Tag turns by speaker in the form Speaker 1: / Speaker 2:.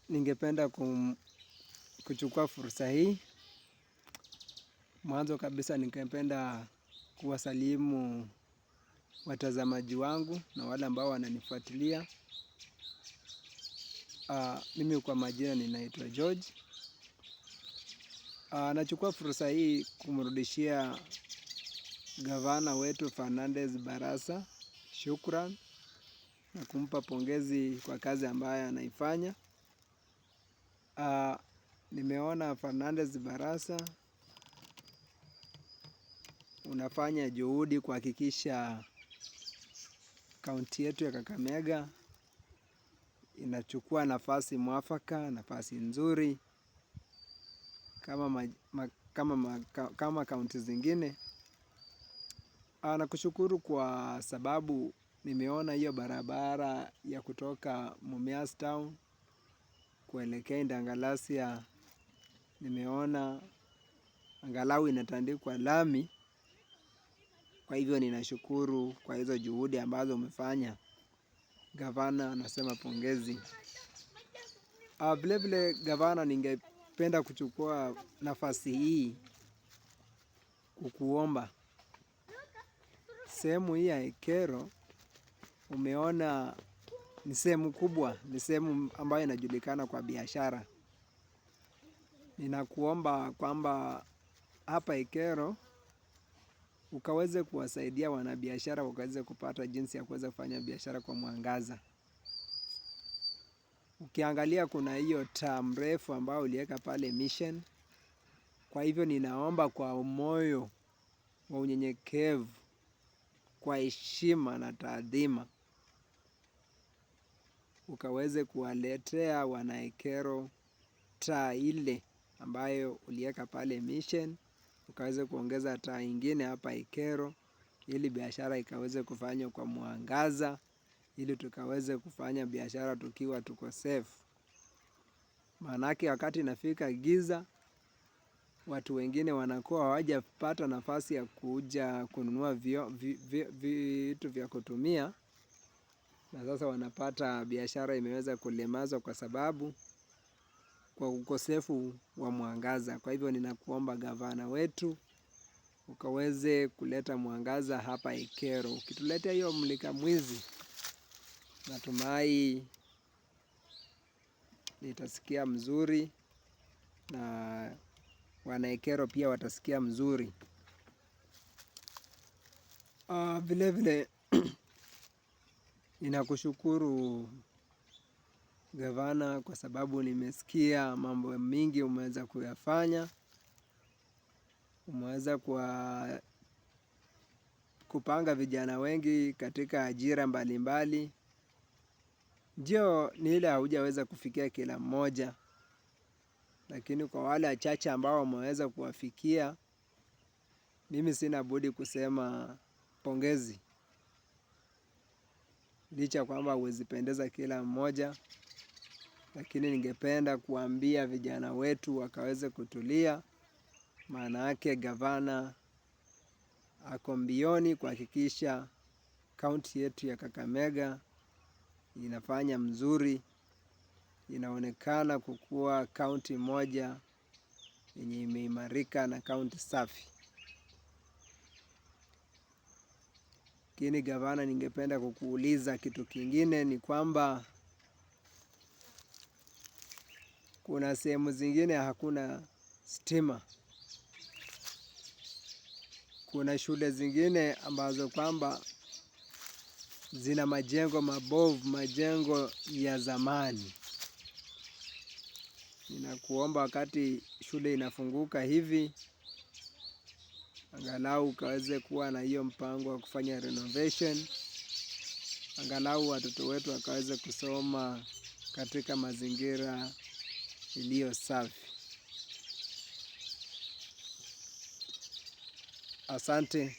Speaker 1: Ningependa kuchukua fursa hii. Mwanzo kabisa ningependa kuwasalimu watazamaji wangu na wale ambao wananifuatilia. Mimi kwa majina ninaitwa George. Nachukua fursa hii kumrudishia gavana wetu Fernandez Barasa shukran na kumpa pongezi kwa kazi ambayo anaifanya. Nimeona Fernandez Barasa unafanya juhudi kuhakikisha kaunti yetu ya Kakamega inachukua nafasi mwafaka, nafasi nzuri kama kaunti zingine. Nakushukuru kwa sababu nimeona hiyo barabara ya kutoka Mumias Town kuelekea Indangalasia, nimeona angalau inatandikwa lami. Kwa hivyo ninashukuru kwa hizo juhudi ambazo umefanya. Gavana nasema pongezi. Vile vile gavana, ningependa kuchukua nafasi hii kukuomba. Sehemu hii ya Ekero umeona ni sehemu kubwa, ni sehemu ambayo inajulikana kwa biashara. Ninakuomba kwamba hapa Ekero ukaweze kuwasaidia wanabiashara wakaweze kupata jinsi ya kuweza kufanya biashara kwa mwangaza. Ukiangalia kuna hiyo taa mrefu ambao uliweka pale Mission. Kwa hivyo ninaomba kwa moyo wa unyenyekevu, kwa heshima na taadhima, ukaweze kuwaletea wana Ekero taa ile ambayo uliweka pale Mission. Ukaweze kuongeza taa ingine hapa Ekero ili biashara ikaweze kufanywa kwa mwangaza, ili tukaweze kufanya biashara tukiwa tuko safe. Maanake wakati inafika giza, watu wengine wanakuwa hawajapata nafasi ya kuja kununua vitu vya kutumia, na sasa wanapata biashara imeweza kulemazwa kwa sababu kwa ukosefu wa mwangaza. Kwa hivyo ninakuomba gavana wetu ukaweze kuleta mwangaza hapa Ekero. Ukituletea hiyo mulika mwizi, natumai nitasikia mzuri na wana Ekero pia watasikia mzuri. Vile vile ninakushukuru gavana kwa sababu nimesikia mambo mingi umeweza kuyafanya. Umeweza kupanga vijana wengi katika ajira mbalimbali. Ndio ni ile haujaweza kufikia kila mmoja, lakini kwa wale wachache ambao umeweza kuwafikia, mimi sina budi kusema pongezi. Licha kwamba huwezi pendeza kila mmoja, lakini ningependa kuambia vijana wetu wakaweze kutulia. Maanake gavana ako mbioni kuhakikisha kaunti yetu ya Kakamega inafanya mzuri, inaonekana kukuwa kaunti moja yenye imeimarika na kaunti safi. Lakini gavana, ningependa kukuuliza kitu kingine, ni kwamba kuna sehemu zingine hakuna stima. Kuna shule zingine ambazo kwamba zina majengo mabovu, majengo ya zamani. Ninakuomba wakati shule inafunguka hivi, angalau ukaweze kuwa na hiyo mpango wa kufanya renovation. Angalau watoto wetu wakaweze kusoma katika mazingira iliyo safi. Asante.